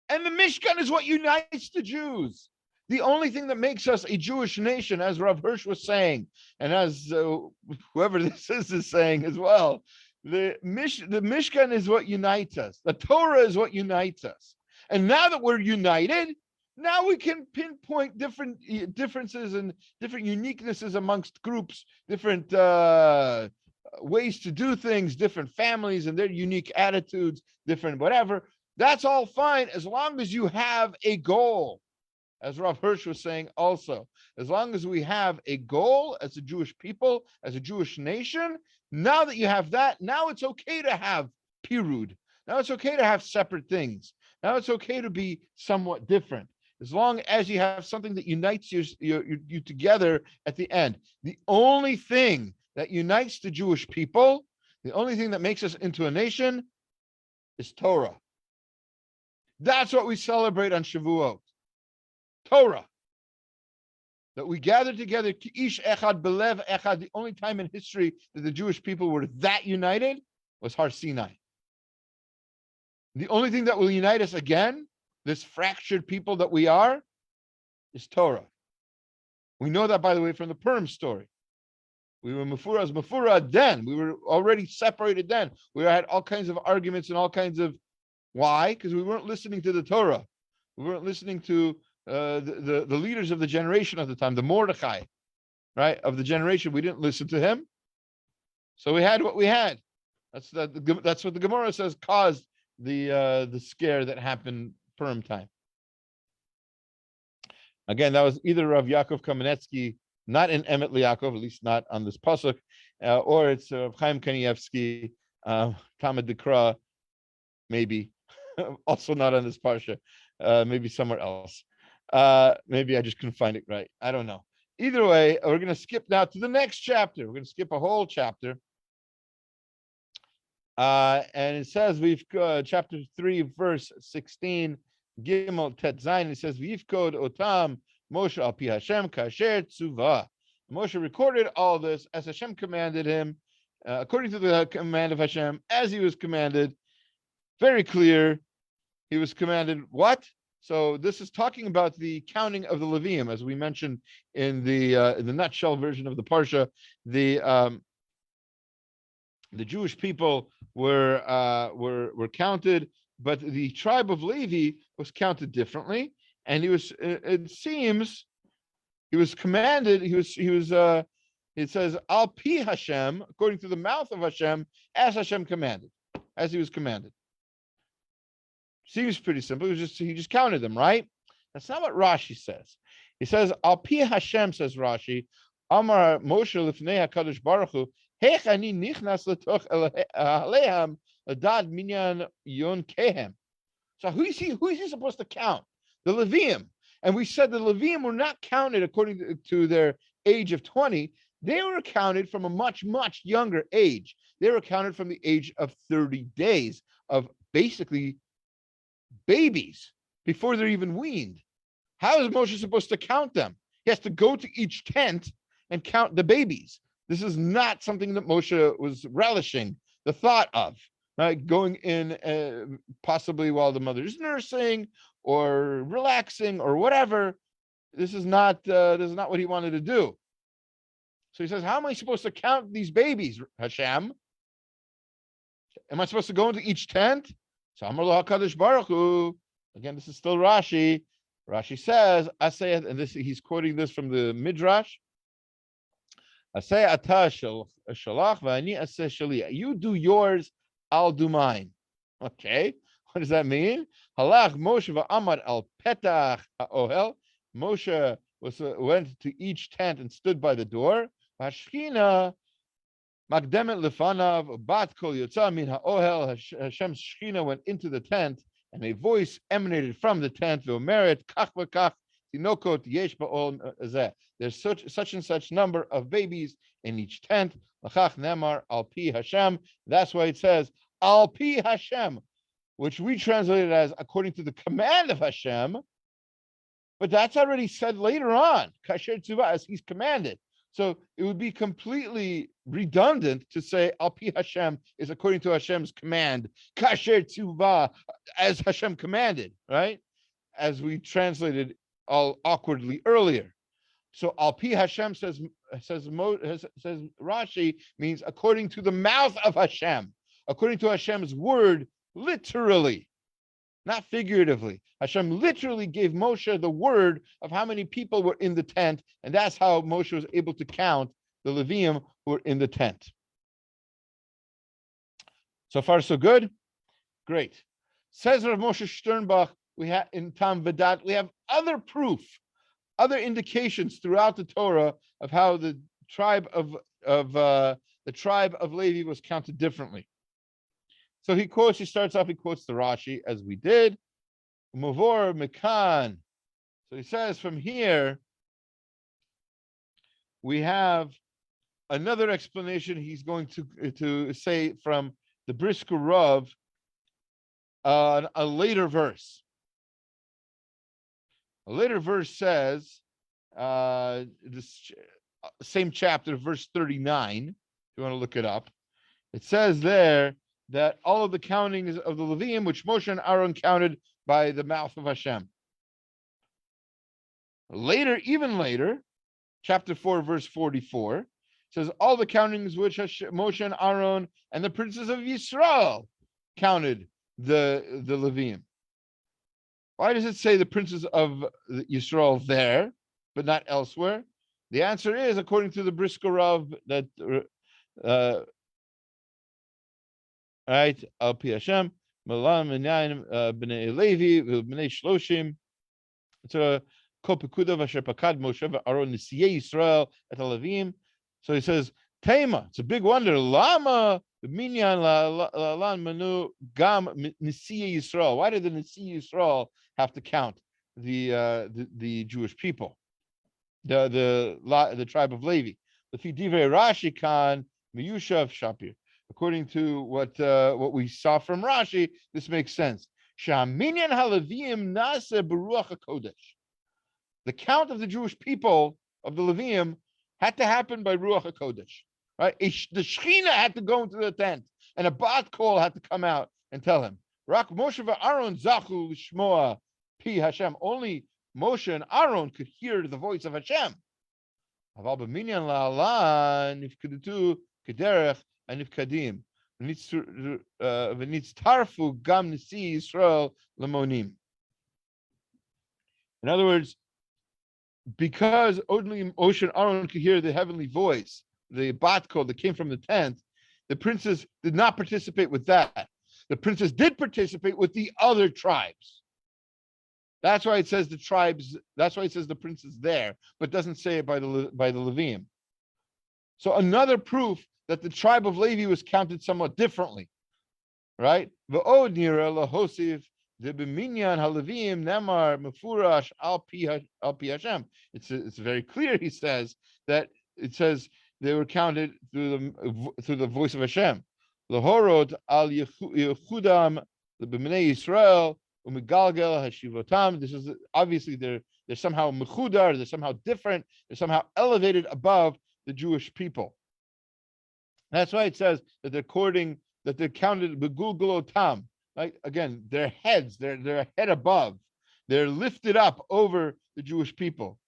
And the Mishkan is what unites the Jews. The only thing that makes us a Jewish nation, as Rav Hirsch was saying, and as whoever this is saying as well, the Mishkan is what unites us. The Torah is what unites us. And now that we're united, now we can pinpoint different differences and different uniquenesses amongst groups, different ways to do things, different families and their unique attitudes, different whatever. That's all fine as long as you have a goal. As Rav Hirsch was saying also, as long as we have a goal as a Jewish people, as a Jewish nation, now that you have that, now it's okay to have pirud. Now it's okay to have separate things. Now it's okay to be somewhat different, as long as you have something that unites you together at the end. The only thing that unites the Jewish people, the only thing that makes us into a nation, is Torah. That's what we celebrate on Shavuot. Torah. That we gather together, Ish Echad Belev Echad. The only time in history that the Jewish people were that united was Har Sinai. The only thing that will unite us again, this fractured people that we are, is Torah. We know that, by the way, from the Purim story. We were Mefura then. We were already separated then. We had all kinds of arguments and all kinds of... Why? Because we weren't listening to the Torah. We weren't listening to the leaders of the generation of the time, the Mordechai, right, of the generation. We didn't listen to him. So we had what we had. That's what the Gemara says caused the scare that happened Purim time. Again, that was either Rav Yaakov Kamenetsky, not in Emet Liakov, at least not on this pasuk, or it's Chaim Kanievsky, Talmud Dikra, maybe, also not on this parsha, maybe somewhere else. Maybe I just couldn't find it right. I don't know. Either way, we're going to skip now to the next chapter. We're going to skip a whole chapter. And it says, we've chapter 3, verse 16, Gimel Tet Zayin. It says, V'yifkod otam Moshe al pi Hashem kasher tzuva. Moshe recorded all this as Hashem commanded him, according to the command of Hashem, as he was commanded. Very clear. He was commanded what? So this is talking about the counting of the Leviim, as we mentioned in the nutshell version of the parsha. The Jewish people were counted, but the tribe of Levi was counted differently, and it seems he was commanded. It says al pi Hashem, according to the mouth of Hashem, as Hashem commanded, as he was commanded. Seems pretty simple. He just counted them, right? That's not what Rashi says. He says al pi Hashem, says Rashi, Amar Moshe lifnei HaKadosh Baruch Hu, hech ani nichnas letoch alehem adad minyan yon kehem. So who is he supposed to count? The Leviim. And we said the Leviim were not counted according to their age of 20. They were counted from a much, much younger age. They were counted from the age of 30 days of basically babies before they're even weaned. How is Moshe supposed to count them? He has to go to each tent and count the babies. This is not something that Moshe was relishing the thought of, right? Going in possibly while the mother is nursing or relaxing or whatever. This is not what he wanted to do. So he says, how am I supposed to count these babies, Hashem? Am I supposed to go into each tent? So Amar lo HaKadosh Baruch Hu. Again, this is still Rashi. Rashi says, Aseh, and he's quoting this from the Midrash. Aseh ata shalach v'ani aseh shali. You do yours, I'll do mine. Okay, what does that mean? Halach Moshe v'amad al petach ha'ohel. Moshe went to each tent and stood by the door. Hashchina magdemet lefanav bat kol yotza min ha'ohel. Hashem's shchina went into the tent, and a voice emanated from the tent. V'omeret kach v'kach tinokot yesh ba'ol zeh. There's such and such number of babies in each tent. L'chach nemar al pi Hashem. That's why it says al pi Hashem, which we translated as according to the command of Hashem. But that's already said later on, kasher tzuva, as he's commanded. So it would be completely redundant to say al pi Hashem is according to Hashem's command, kasher tzuva, as Hashem commanded, right? As we translated all awkwardly earlier. So al pi Hashem says Rashi means according to the mouth of Hashem, according to Hashem's word, literally, not figuratively. Hashem literally gave Moshe the word of how many people were in the tent, and that's how Moshe was able to count the Leviim who were in the tent. So far, so good? Great. Says Rav Moshe Sternbach, we have in Tam Vedat, we have other proof, other indications throughout the Torah of how the tribe of Levi was counted differently. So he starts off, he quotes the Rashi as we did. Mavor Mekan. So he says from here, we have another explanation he's going to say from the Brisker Rav, a later verse. A later verse says, this same chapter, verse 39, if you want to look it up, it says there that all of the countings of the Leviim, which Moshe and Aaron counted by the mouth of Hashem. Later, even later, chapter 4, verse 44, says all the countings which Moshe and Aaron and the princes of Yisrael counted the Leviim. Why does it say the princes of Yisrael there, but not elsewhere? The answer is, according to the Brisker Rav, that right, al pi Hashem, malam minyan b'nei Levi b'nei Shloshim. So So he says, Tema, it's a big wonder. Lama minyan lan manu gam Nisiye Yisrael. Why did the Nisiye Yisrael have to count the Jewish people, the tribe of Levi? Lefi divrei Rashi kan miyushav shapir. According to what we saw from Rashi, this makes sense. Shaminyan haLeviim nase beruach hakodesh. The count of the Jewish people of the Leviim had to happen by Ruach HaKodesh, right? The Shechina had to go into the tent, and a bat kol had to come out and tell him. Rak Moshe v'Aaron zachu l'shmoa pi Hashem. Only Moshe and Aaron could hear the voice of Hashem. Aval b'minyan la'ala nifkedu kederech anifkadim v'nitz tarfu gam nisi Yisrael lemonim. In other words, because only Moshe and Aaron could hear the heavenly voice, the bat kol that came from the tent, the princes did not participate with that. The princes did participate with the other tribes. That's why it says the tribes. That's why it says the princes there, but doesn't say it by the Leviim. So another proof that the tribe of Levi was counted somewhat differently, right? V'od nira lahosiv. The b'minyan haLeviim nemar mefurash al pi Hashem. It's very clear. He says that it says they were counted through the voice of Hashem. Lahorod al yechudam b'minei Yisrael u'migalgel hashivotam. This is obviously they're somehow mechudar. They're somehow different. They're somehow elevated above the Jewish people. That's why it says that they're counted begulgulotam. Like, again, their heads, they're a head above. They're lifted up over the Jewish people.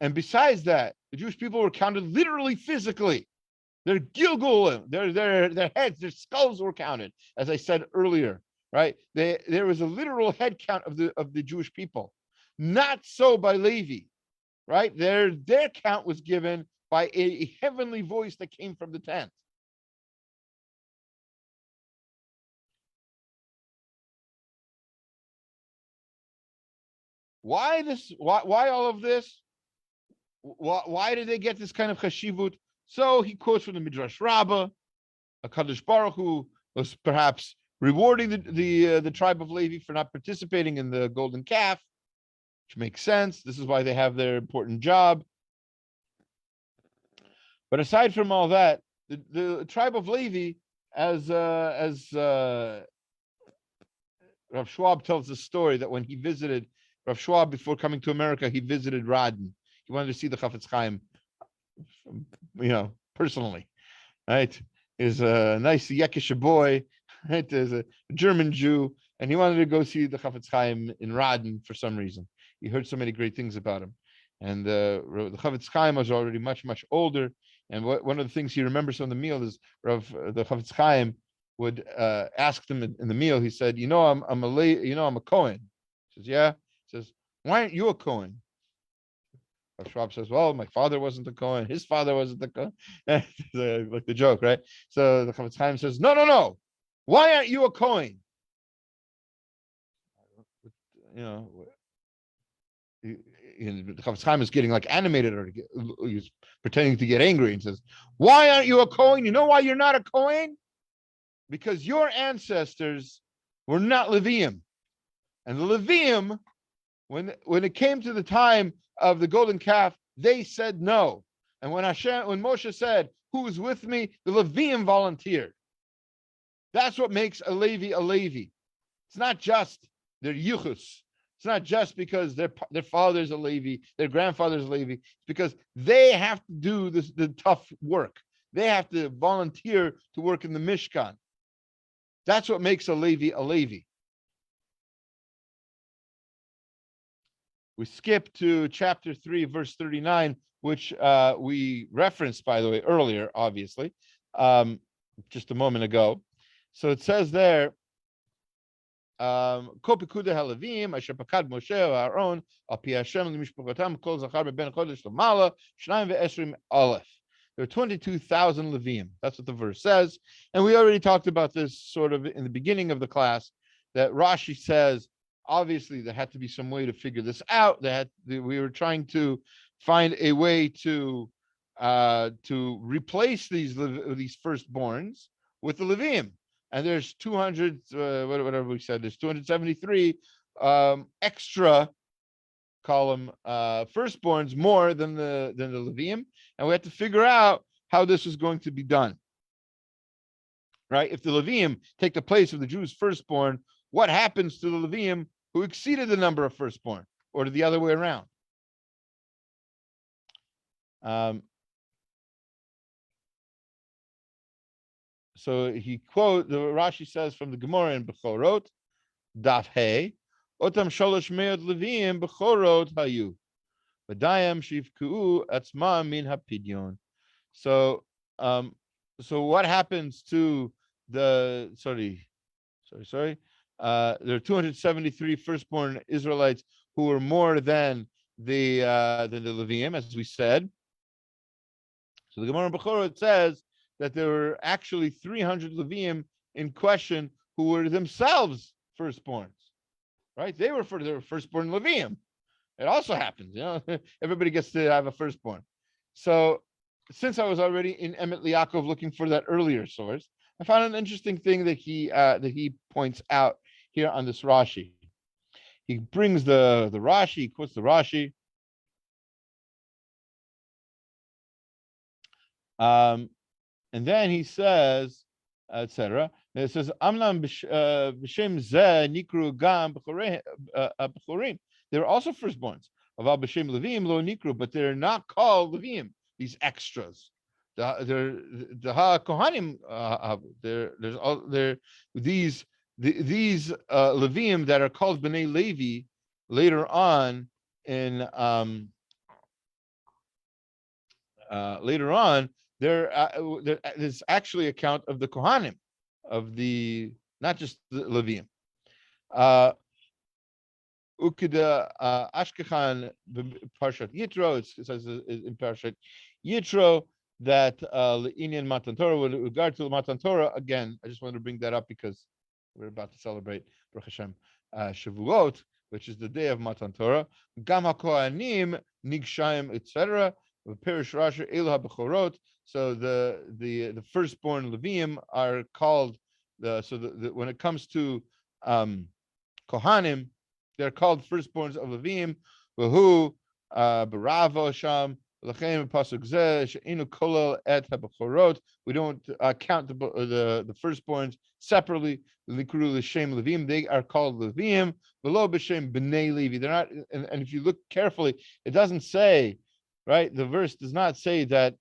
And besides that, the Jewish people were counted literally, physically. Their gilgulim, their heads, their skulls were counted, as I said earlier, right? There was a literal head count of the Jewish people. Not so by Levi, right? Their count was given by a heavenly voice that came from the tent. Why this? Why all of this? Why did they get this kind of chashivut? So he quotes from the Midrash Rabbah, HaKadosh Baruch Hu was perhaps rewarding the tribe of Levi for not participating in the golden calf, which makes sense. This is why they have their important job. But aside from all that, the tribe of Levi, as Rav Schwab tells the story that when he visited Rav Schwab, before coming to America, he visited Radin. He wanted to see the Chafetz Chaim, personally, right? He's a nice Yekisha boy, right? There's a German Jew, and he wanted to go see the Chafetz Chaim in Radin for some reason. He heard so many great things about him. And the Chafetz Chaim was already much, much older. And one of the things he remembers from the meal is the Chafetz Chaim would ask them in the meal. He said, I'm a Kohen. He says, yeah. He says, why aren't you a Kohen? Schwab says, well, my father wasn't a Kohen. His father wasn't a Kohen. Like the joke, right? So the Chafetz Chaim says, no. Why aren't you a Kohen? The Chafetz Chaim is getting like animated, or he's pretending to get angry, and says, why aren't you a Kohen? You know why you're not a Kohen? Because your ancestors were not Leviim. And the Leviim, when it came to the time of the golden calf, they said no. And when Moshe said, who's with me? The Leviim volunteered. That's what makes a Levi a Levi. It's not just their yichus. It's not just because their father's a Levi, their grandfather's a Levi. It's because they have to do the tough work. They have to volunteer to work in the Mishkan. That's what makes a Levi a Levi. We skip to chapter 3, verse 39, which we referenced, by the way, earlier, obviously, just a moment ago. So it says there, there were 22,000 Leviim. That's what the verse says. And we already talked about this sort of in the beginning of the class, that Rashi says obviously there had to be some way to figure this out. We were trying to find a way to replace these firstborns with the Leviim. And there's 200, whatever we said, there's 273 extra column firstborns more than the Leviim, and we had to figure out how this was going to be done. Right? If the Leviim take the place of the Jews' firstborn, what happens to the Leviim who exceeded the number of firstborn, or the other way around? So the Rashi says from the Gemara in Bechorot, Daf Hey, Otam Sholosh Meod Leviim Bechorot Hayu, V'dayam Shivku Atzma Min Hapidyon. So what happens to the there are 273 firstborn Israelites who were more than the Leviim, as we said. So the Gemara in Bechorot says that there were actually 300 Leviim in question who were themselves firstborns, right? They were firstborn Leviim. It also happens, everybody gets to have a firstborn. So since I was already in Emet Liakov looking for that earlier source, I found an interesting thing that he points out here on this Rashi. He brings the Rashi, he quotes the Rashi. And then he says, etc. It says, "Amnam b'shem zeh nikru gam b'chorim." They were also firstborns. Aval b'shem Leviim lo nikru, but they're not called Leviim. These extras, the ha kohanim. These Leviim that are called Bnei Levi later on in there's actually a count of the Kohanim, of the not just the Leviim. Ukida Ashkechan Parshat Yitro, it says in Parshat Yitro that Le'inyan Matan Torah, with regard to Matan Torah, again, I just wanted to bring that up because we're about to celebrate Baruch Hashem Shavuot, which is the day of Matan Torah. Gam HaKohanim Nigshayim, etc. Perish Rashi Elah Bechorot. So the firstborn Leviim are called when it comes to Kohanim, they're called firstborns of Leviim. Who Baravo Sham Lachem Pasuk Zeh She'inu Kolel Et HaBechorot. We don't count the firstborns separately. Likru L'Shem Leviim. They are called Leviim. Below B'Shem B'nei Levi. They're not. And if you look carefully, it doesn't say. Right, the verse does not say that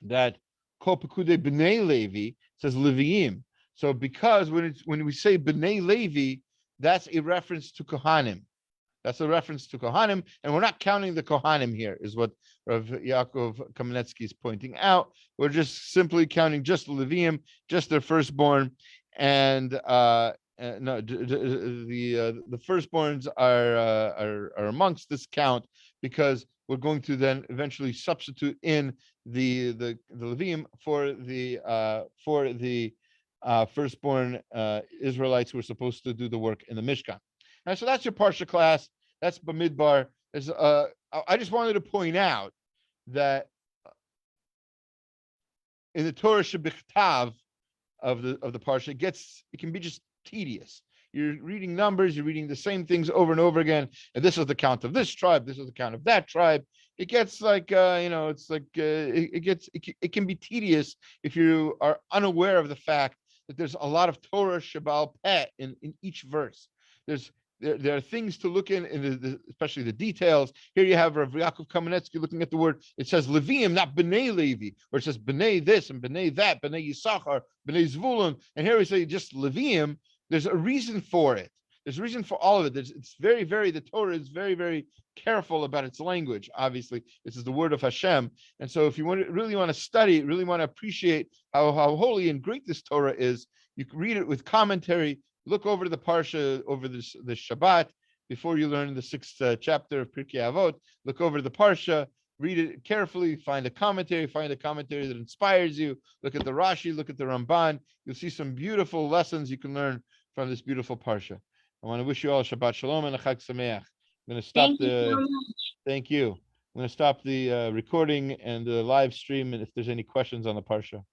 that Kol Pekude B'nei Levi, says Leviim. So because when we say B'nei Levi, that's a reference to Kohanim. That's a reference to Kohanim, and we're not counting the Kohanim here, is what Rav Yaakov Kamenetsky is pointing out. We're just simply counting just the Leviim, just their firstborn, and no, the firstborns are amongst this count, because we're going to then eventually substitute in the Leviim for the firstborn Israelites who are supposed to do the work in the Mishkan. And so that's your Parsha class. That's Bamidbar. I just wanted to point out that in the Torah Shebichtav of the Parsha, it can be just tedious. You're reading numbers, you're reading the same things over and over again, and this is the count of this tribe, this is the count of that tribe. It gets like it can be tedious if you are unaware of the fact that there's a lot of Torah Shabal Peh in each verse. There are things to look in especially the details. Here you have Rav Yaakov Kamenetsky looking at the word. It says Leviim, not Bnei Levi, or it says Bnei this and Bnei that, Bnei Yisachar, Bnei Zvulun. And here we say just Leviim. There's a reason for it. There's a reason for all of it. It's very, very, the Torah is very, very careful about its language. Obviously, this is the word of Hashem. And so if you really want to study, really want to appreciate how holy and great this Torah is, you can read it with commentary. Look over the Parsha, over the Shabbat, before you learn the 6th chapter of Pirkei Avot. Look over the Parsha, read it carefully, find a commentary that inspires you. Look at the Rashi, look at the Ramban. You'll see some beautiful lessons you can learn from this beautiful parsha. I want to wish you all Shabbat Shalom and a Chag Sameach. I'm going to stop Thank you so much. Thank you. I'm going to stop the recording and the live stream, and if there's any questions on the parsha.